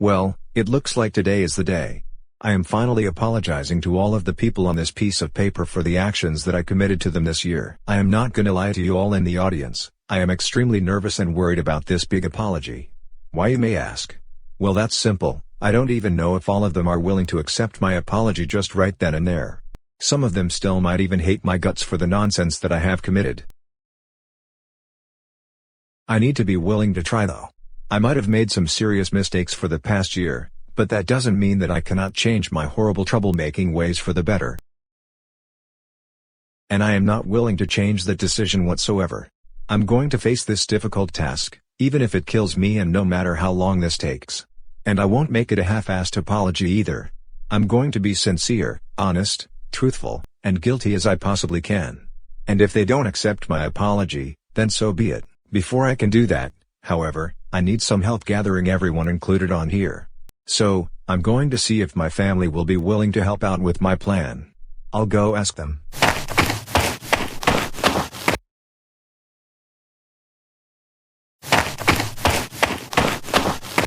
Well, it looks like today is the day. I am finally apologizing to all of the people on this piece of paper for the actions that I committed to them this year. I am not gonna lie to you all in the audience, I am extremely nervous and worried about this big apology. Why, you may ask? Well, that's simple. I don't even know if all of them are willing to accept my apology just right then and there. Some of them still might even hate my guts for the nonsense that I have committed. I need to be willing to try though. I might have made some serious mistakes for the past year, but that doesn't mean that I cannot change my horrible troublemaking ways for the better. And I am not willing to change that decision whatsoever. I'm going to face this difficult task, even if it kills me, and no matter how long this takes. And I won't make it a half-assed apology either. I'm going to be sincere, honest, truthful, and guilty as I possibly can. And if they don't accept my apology, then so be it. Before I can do that, however, I need some help gathering everyone included on here. So, I'm going to see if my family will be willing to help out with my plan. I'll go ask them.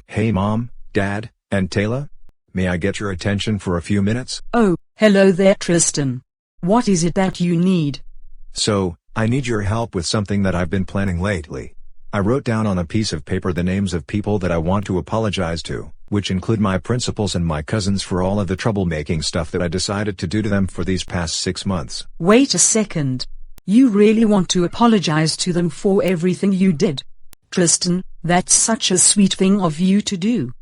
Hey Mom, Dad, and Taylor? May I get your attention for a few minutes? Oh, hello there, Tristan. What is it that you need? So, I need your help with something that I've been planning lately. I wrote down on a piece of paper the names of people that I want to apologize to, which include my principals and my cousins, for all of the troublemaking stuff that I decided to do to them for these past 6 months. Wait a second. You really want to apologize to them for everything you did? Tristan, that's such a sweet thing of you to do.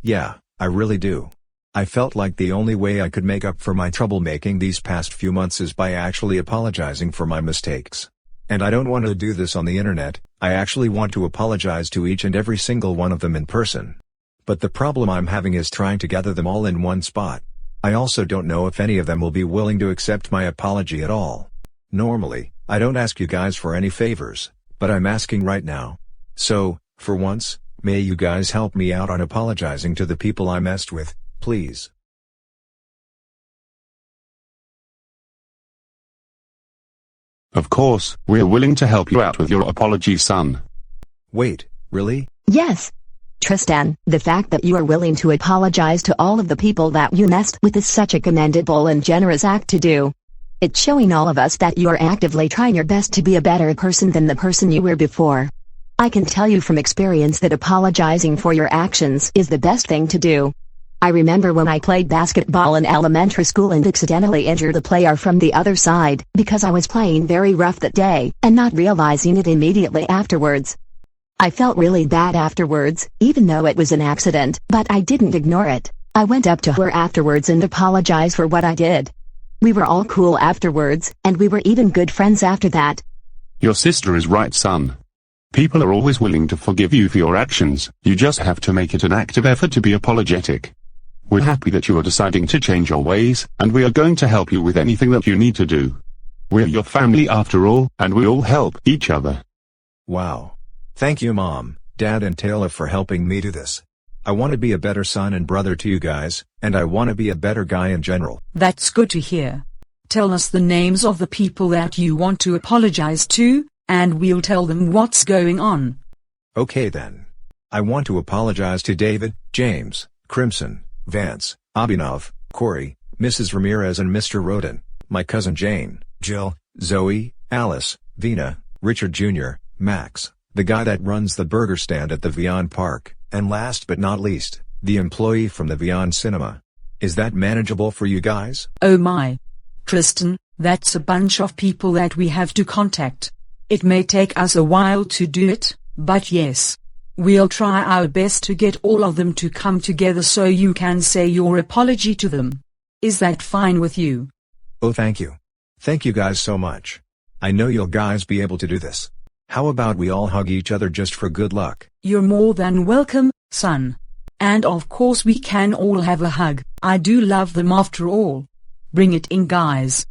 Yeah, I really do. I felt like the only way I could make up for my troublemaking these past few months is by actually apologizing for my mistakes. And I don't want to do this on the internet, I actually want to apologize to each and every single one of them in person. But the problem I'm having is trying to gather them all in one spot. I also don't know if any of them will be willing to accept my apology at all. Normally, I don't ask you guys for any favors, but I'm asking right now. So, for once, may you guys help me out on apologizing to the people I messed with, please. Of course, we're willing to help you out with your apology, son. Wait, really? Yes. Tristan, the fact that you are willing to apologize to all of the people that you messed with is such a commendable and generous act to do. It's showing all of us that you are actively trying your best to be a better person than the person you were before. I can tell you from experience that apologizing for your actions is the best thing to do. I remember when I played basketball in elementary school and accidentally injured a player from the other side, because I was playing very rough that day, and not realizing it immediately afterwards. I felt really bad afterwards, even though it was an accident, but I didn't ignore it. I went up to her afterwards and apologized for what I did. We were all cool afterwards, and we were even good friends after that. Your sister is right, son. People are always willing to forgive you for your actions, you just have to make it an active effort to be apologetic. We're happy that you are deciding to change your ways, and we are going to help you with anything that you need to do. We're your family after all, and we all help each other. Wow. Thank you Mom, Dad and Taylor for helping me do this. I want to be a better son and brother to you guys, and I want to be a better guy in general. That's good to hear. Tell us the names of the people that you want to apologize to, and we'll tell them what's going on. Okay then. I want to apologize to David, James, Crimson, Vance, Abhinav, Corey, Mrs. Ramirez and Mr. Roden, my cousin Jane, Jill, Zoe, Alice, Vina, Richard Jr., Max, the guy that runs the burger stand at the Vyond Park, and last but not least, the employee from the Vyond Cinema. Is that manageable for you guys? Oh my. Tristan, that's a bunch of people that we have to contact. It may take us a while to do it, but yes. We'll try our best to get all of them to come together so you can say your apology to them. Is that fine with you? Oh, thank you. Thank you guys so much. I know you'll guys be able to do this. How about we all hug each other just for good luck? You're more than welcome, son. And of course we can all have a hug. I do love them after all. Bring it in, guys.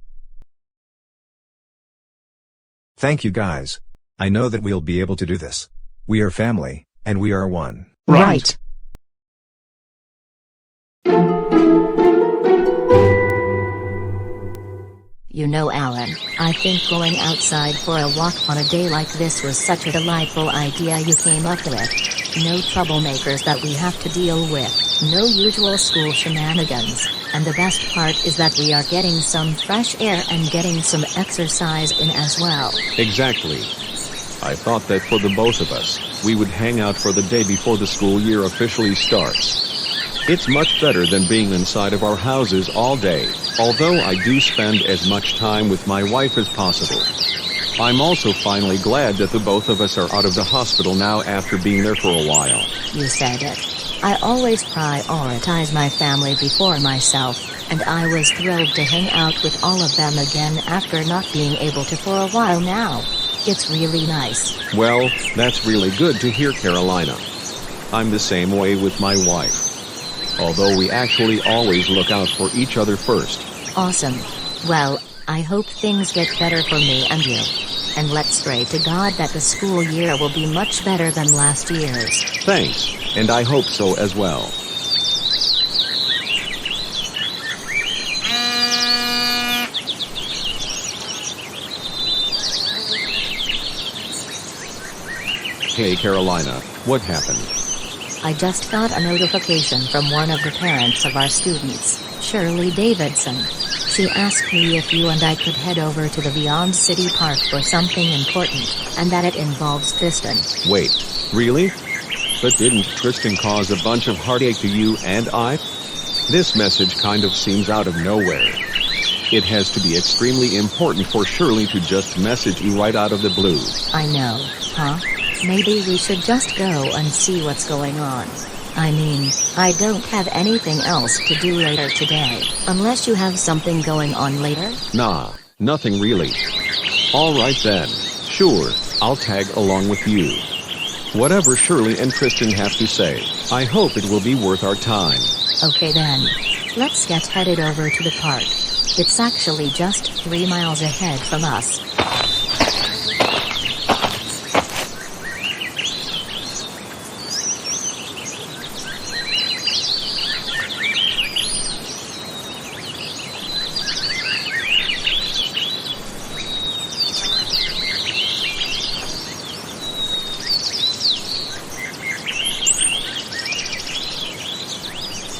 Thank you guys. I know that we'll be able to do this. We are family, and we are one. Right. You know, Alan, I think going outside for a walk on a day like this was such a delightful idea you came up with. No troublemakers that we have to deal with, no usual school shenanigans, and the best part is that we are getting some fresh air and getting some exercise in as well. Exactly. I thought that for the both of us, we would hang out for the day before the school year officially starts. It's much better than being inside of our houses all day, although I do spend as much time with my wife as possible. I'm also finally glad that the both of us are out of the hospital now after being there for a while. You said it. I always prioritize my family before myself, and I was thrilled to hang out with all of them again after not being able to for a while now. It's really nice. Well, that's really good to hear, Carolina. I'm the same way with my wife. Although we actually always look out for each other first. Awesome. Well, I hope things get better for me and you. And let's pray to God that the school year will be much better than last year's. Thanks, and I hope so as well. Hey Carolina, what happened? I just got a notification from one of the parents of our students, Shirley Davidson. She asked me if you and I could head over to the Vyond City Park for something important, and that it involves Tristan. Wait, really? But didn't Tristan cause a bunch of heartache to you and I? This message kind of seems out of nowhere. It has to be extremely important for Shirley to just message you right out of the blue. I know, huh? Maybe we should just go and see what's going on. I mean, I don't have anything else to do later today, unless you have something going on later? Nah, nothing really. Alright then, sure, I'll tag along with you. Whatever Shirley and Tristan have to say, I hope it will be worth our time. Okay then. Let's get headed over to the park. It's actually just 3 miles ahead from us.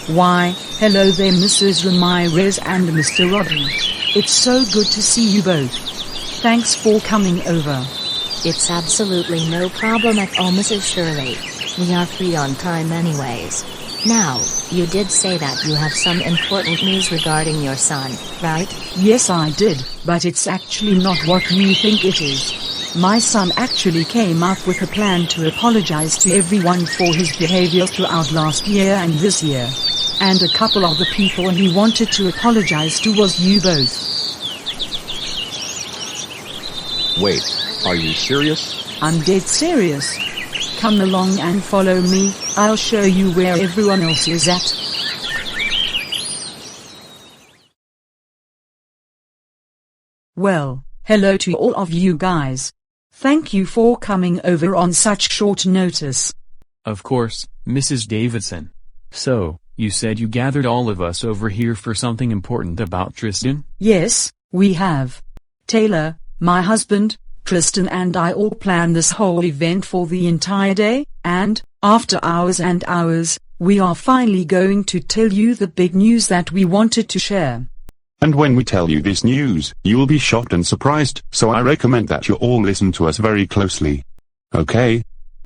Why, hello there Mrs. Ramirez and Mr. Rodden. It's so good to see you both. Thanks for coming over. It's absolutely no problem at all, Mrs. Shirley. We are free on time anyways. Now, you did say that you have some important news regarding your son, right? Yes I did, but it's actually not what you think it is. My son actually came up with a plan to apologize to everyone for his behavior throughout last year and this year. And a couple of the people he wanted to apologize to was you both. Wait, are you serious? I'm dead serious. Come along and follow me, I'll show you where everyone else is at. Well, hello to all of you guys. Thank you for coming over on such short notice. Of course, Mrs. Davidson. So, you said you gathered all of us over here for something important about Tristan? Yes, we have. Taylor, my husband, Tristan and I all planned this whole event for the entire day, and, after hours and hours, we are finally going to tell you the big news that we wanted to share. And when we tell you this news, you will be shocked and surprised, so I recommend that you all listen to us very closely. Okay?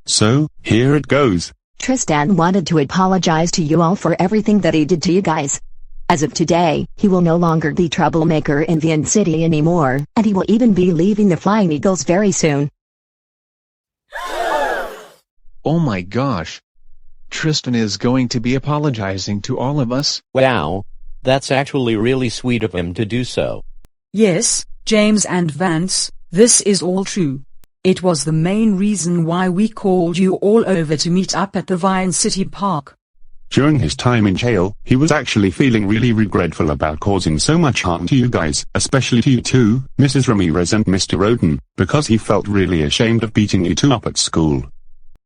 So, here it goes. Tristan wanted to apologize to you all for everything that he did to you guys. As of today, he will no longer be troublemaker in Vyond City anymore, and he will even be leaving the Flying Eagles very soon. Oh my gosh. Tristan is going to be apologizing to all of us? Wow. That's actually really sweet of him to do so. Yes, James and Vance, this is all true. It was the main reason why we called you all over to meet up at the Vyond City Park. During his time in jail, he was actually feeling really regretful about causing so much harm to you guys, especially to you two, Mrs. Ramirez and Mr. Roden, because he felt really ashamed of beating you two up at school.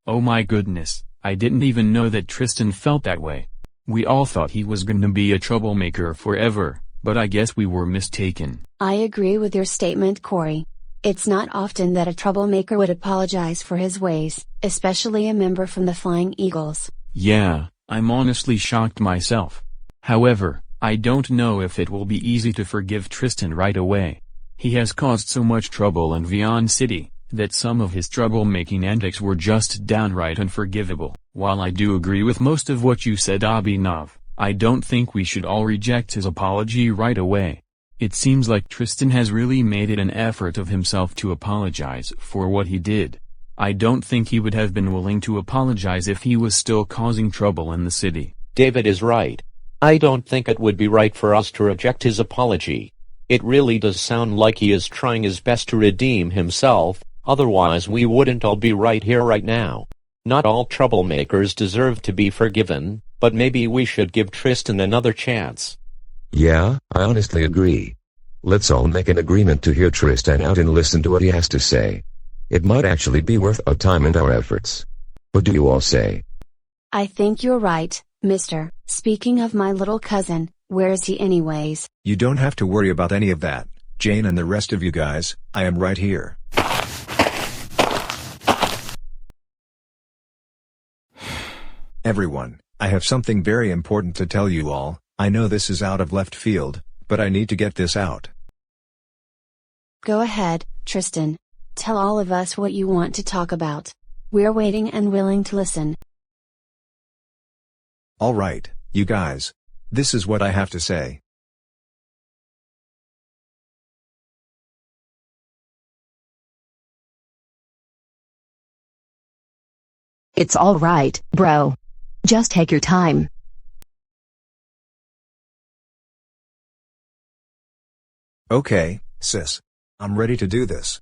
Oh my goodness, I didn't even know that Tristan felt that way. We all thought he was gonna be a troublemaker forever, but I guess we were mistaken. I agree with your statement, Corey. It's not often that a troublemaker would apologize for his ways, especially a member from the Flying Eagles. Yeah, I'm honestly shocked myself. However, I don't know if it will be easy to forgive Tristan right away. He has caused so much trouble in Vyond City, that some of his troublemaking antics were just downright unforgivable. While I do agree with most of what you said, Abhinav, I don't think we should all reject his apology right away. It seems like Tristan has really made it an effort of himself to apologize for what he did. I don't think he would have been willing to apologize if he was still causing trouble in the city. David is right. I don't think it would be right for us to reject his apology. It really does sound like he is trying his best to redeem himself, otherwise we wouldn't all be right here right now. Not all troublemakers deserve to be forgiven, but maybe we should give Tristan another chance. Yeah, I honestly agree. Let's all make an agreement to hear Tristan out and listen to what he has to say. It might actually be worth our time and our efforts. What do you all say? I think you're right, mister. Speaking of my little cousin, where is he anyways? You don't have to worry about any of that, Jane and the rest of you guys, I am right here. Everyone, I have something very important to tell you all. I know this is out of left field, but I need to get this out. Go ahead, Tristan. Tell all of us what you want to talk about. We're waiting and willing to listen. Alright, you guys. This is what I have to say. It's all right, bro. Just take your time. Okay, sis. I'm ready to do this.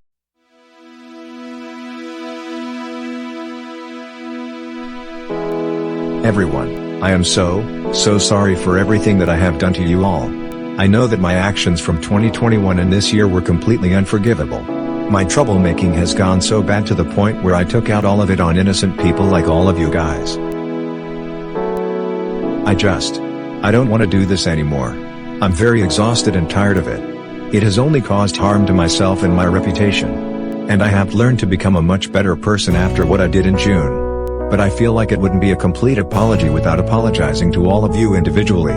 Everyone, I am so sorry for everything that I have done to you all. I know that my actions from 2021 and this year were completely unforgivable. My troublemaking has gone so bad to the point where I took out all of it on innocent people like all of you guys. I don't want to do this anymore. I'm very exhausted and tired of it. It has only caused harm to myself and my reputation. And I have learned to become a much better person after what I did in June. But I feel like it wouldn't be a complete apology without apologizing to all of you individually.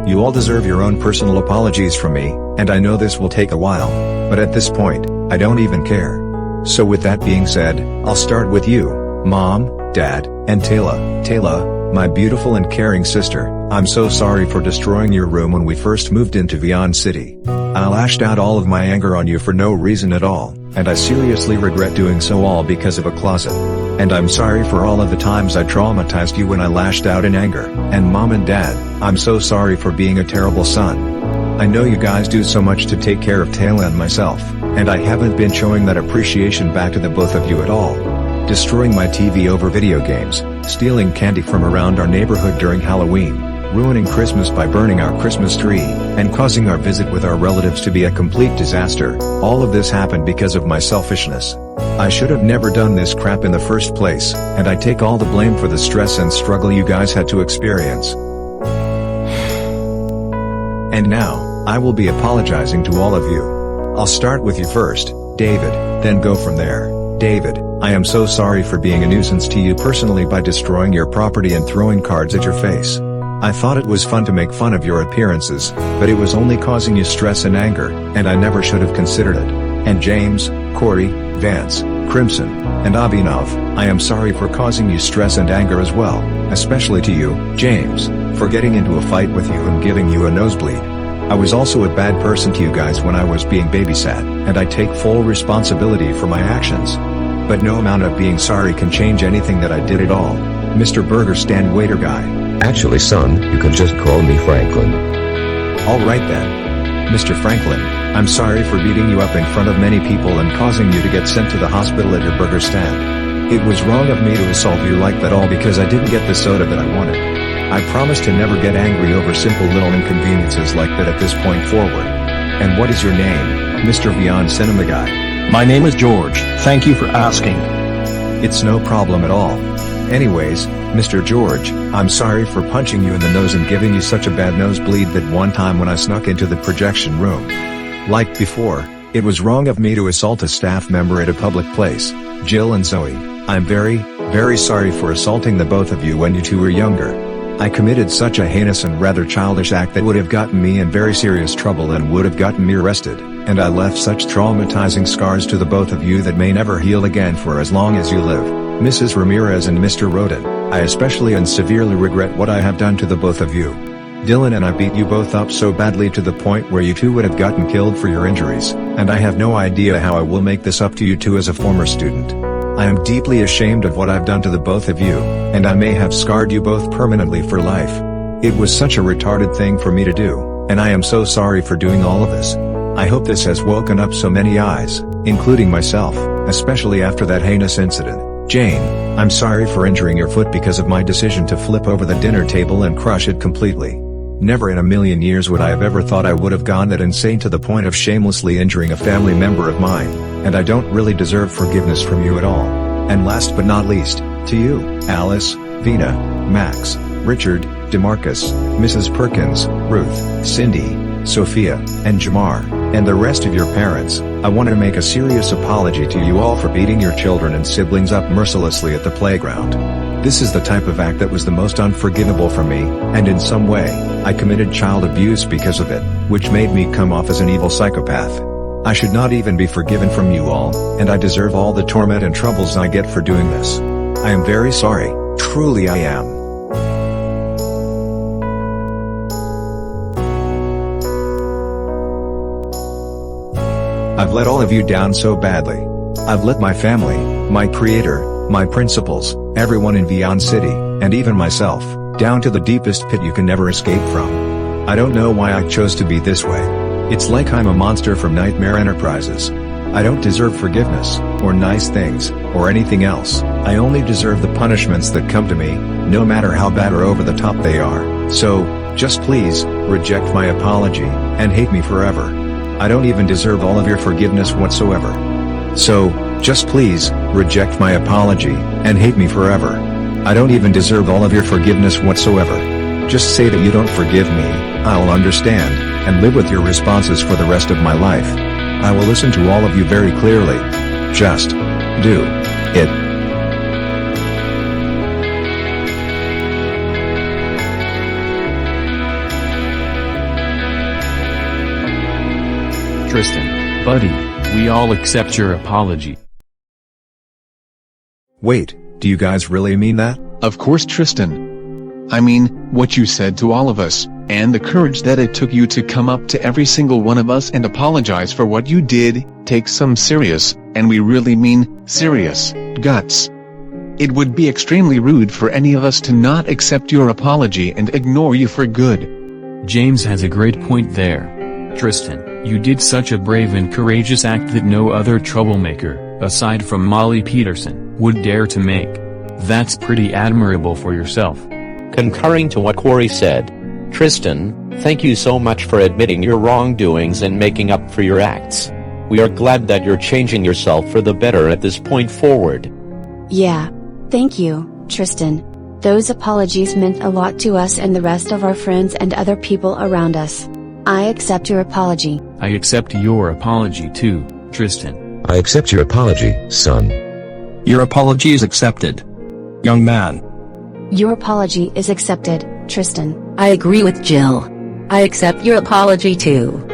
You all deserve your own personal apologies from me, and I know this will take a while, but at this point, I don't even care. So with that being said, I'll start with you, Mom, Dad, and Taylor, my beautiful and caring sister. I'm so sorry for destroying your room when we first moved into Vyond City. I lashed out all of my anger on you for no reason at all, and I seriously regret doing so all because of a closet. And I'm sorry for all of the times I traumatized you when I lashed out in anger. And Mom and Dad, I'm so sorry for being a terrible son. I know you guys do so much to take care of Taylor and myself, and I haven't been showing that appreciation back to the both of you at all. Destroying my TV over video games, stealing candy from around our neighborhood during Halloween, ruining Christmas by burning our Christmas tree, and causing our visit with our relatives to be a complete disaster. All of this happened because of my selfishness. I should have never done this crap in the first place, and I take all the blame for the stress and struggle you guys had to experience. And now, I will be apologizing to all of you. I'll start with you first, David, then go from there. David, I am so sorry for being a nuisance to you personally by destroying your property and throwing cards at your face. I thought it was fun to make fun of your appearances, but it was only causing you stress and anger, and I never should have considered it. And James, Corey, Vance, Crimson, and Abhinav, I am sorry for causing you stress and anger as well, especially to you, James, for getting into a fight with you and giving you a nosebleed. I was also a bad person to you guys when I was being babysat, and I take full responsibility for my actions. But no amount of being sorry can change anything that I did at all. Mr. Burger Stand Waiter Guy. Actually, son, you can just call me Franklin. Alright then. Mr. Franklin, I'm sorry for beating you up in front of many people and causing you to get sent to the hospital at your burger stand. It was wrong of me to assault you like that all because I didn't get the soda that I wanted. I promise to never get angry over simple little inconveniences like that at this point forward. And what is your name, Mr. Vyond Cinema Guy? My name is George, thank you for asking. It's no problem at all. Anyways, Mr. George, I'm sorry for punching you in the nose and giving you such a bad nosebleed that one time when I snuck into the projection room. Like before, it was wrong of me to assault a staff member at a public place. Jill and Zoe, I'm very, very sorry for assaulting the both of you when you two were younger. I committed such a heinous and rather childish act that would have gotten me in very serious trouble and would have gotten me arrested, and I left such traumatizing scars to the both of you that may never heal again for as long as you live. Mrs. Ramirez and Mr. Roden, I especially and severely regret what I have done to the both of you. Dylan and I beat you both up so badly to the point where you two would have gotten killed for your injuries, and I have no idea how I will make this up to you two as a former student. I am deeply ashamed of what I've done to the both of you, and I may have scarred you both permanently for life. It was such a retarded thing for me to do, and I am so sorry for doing all of this. I hope this has woken up so many eyes, including myself, especially after that heinous incident. Jane, I'm sorry for injuring your foot because of my decision to flip over the dinner table and crush it completely. Never in a million years would I have ever thought I would have gone that insane to the point of shamelessly injuring a family member of mine, and I don't really deserve forgiveness from you at all. And last but not least, to you, Alice, Vina, Max, Richard, DeMarcus, Mrs. Perkins, Ruth, Cindy, Sophia, and Jamar, and the rest of your parents, I want to make a serious apology to you all for beating your children and siblings up mercilessly at the playground. This is the type of act that was the most unforgivable for me, and in some way, I committed child abuse because of it, which made me come off as an evil psychopath. I should not even be forgiven from you all, and I deserve all the torment and troubles I get for doing this. I am very sorry, truly I am. I've let all of you down so badly. I've let my family, my creator, my principals, everyone in Vyond City, and even myself, down to the deepest pit you can never escape from. I don't know why I chose to be this way. It's like I'm a monster from Nightmare Enterprises. I don't deserve forgiveness, or nice things, or anything else. I only deserve the punishments that come to me, no matter how bad or over the top they are. So, just please, reject my apology, and hate me forever. I don't even deserve all of your forgiveness whatsoever. So, just please, reject my apology, and hate me forever. I don't even deserve all of your forgiveness whatsoever. Just say that you don't forgive me, I'll understand, and live with your responses for the rest of my life. I will listen to all of you very clearly. Just do it. Tristan, buddy, we all accept your apology. Wait, do you guys really mean that? Of course, Tristan. I mean, what you said to all of us, and the courage that it took you to come up to every single one of us and apologize for what you did, takes some serious, and we really mean, serious, guts. It would be extremely rude for any of us to not accept your apology and ignore you for good. James has a great point there. Tristan, you did such a brave and courageous act that no other troublemaker, aside from Molly Peterson, would dare to make. That's pretty admirable for yourself. Concurring to what Corey said, Tristan, thank you so much for admitting your wrongdoings and making up for your acts. We are glad that you're changing yourself for the better at this point forward. Yeah. Thank you, Tristan. Those apologies meant a lot to us and the rest of our friends and other people around us. I accept your apology. I accept your apology too, Tristan. I accept your apology, son. Your apology is accepted, young man. Your apology is accepted, Tristan. I agree with Jill. I accept your apology too.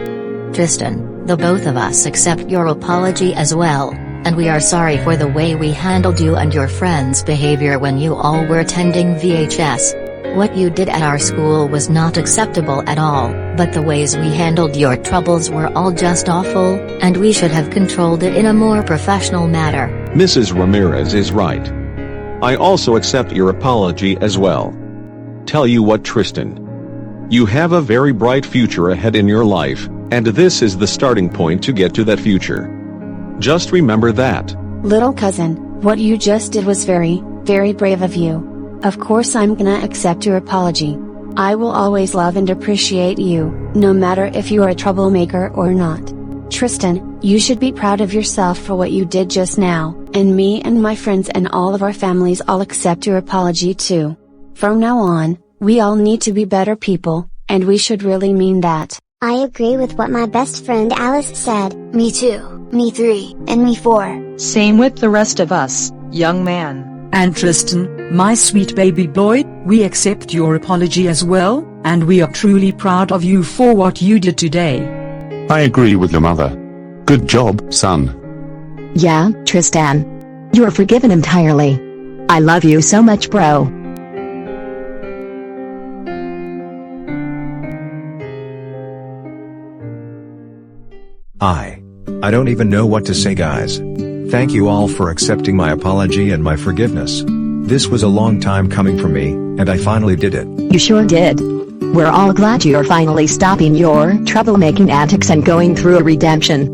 Tristan, the both of us accept your apology as well, and we are sorry for the way we handled you and your friends' behavior when you all were attending VHS. What you did at our school was not acceptable at all, but the ways we handled your troubles were all just awful, and we should have controlled it in a more professional manner. Mrs. Ramirez is right. I also accept your apology as well. Tell you what, Tristan. You have a very bright future ahead in your life, and this is the starting point to get to that future. Just remember that. Little cousin, what you just did was very, very brave of you. Of course I'm gonna accept your apology. I will always love and appreciate you, no matter if you are a troublemaker or not. Tristan, you should be proud of yourself for what you did just now, And me and my friends and all of our families all accept your apology too. From now on, we all need to be better people, and we should really mean that. I agree with what my best friend Alice said. Me too, me 3, and me 4. Same with the rest of us, young man. And Tristan, my sweet baby boy, we accept your apology as well, and we are truly proud of you for what you did today. I agree with your mother. Good job, son. Yeah, Tristan. You're forgiven entirely. I love you so much, bro. I don't even know what to say, guys. Thank you all for accepting my apology and my forgiveness. This was a long time coming for me, and I finally did it. You sure did. We're all glad you're finally stopping your troublemaking antics and going through a redemption.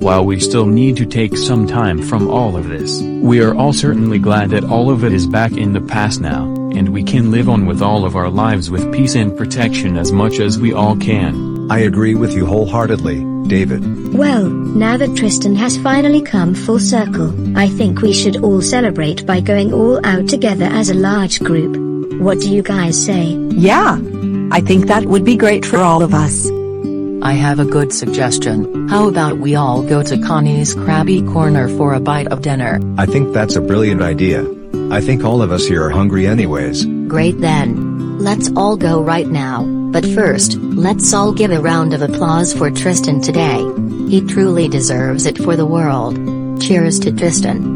While we still need to take some time from all of this, we are all certainly glad that all of it is back in the past now, and we can live on with all of our lives with peace and protection as much as we all can. I agree with you wholeheartedly, David. Well, now that Tristan has finally come full circle, I think we should all celebrate by going all out together as a large group. What do you guys say? Yeah, I think that would be great for all of us. I have a good suggestion. How about we all go to Connie's Krabby Corner for a bite of dinner? I think that's a brilliant idea. I think all of us here are hungry anyways. Great then. Let's all go right now, but first, let's all give a round of applause for Tristan today. He truly deserves it for the world. Cheers to Tristan.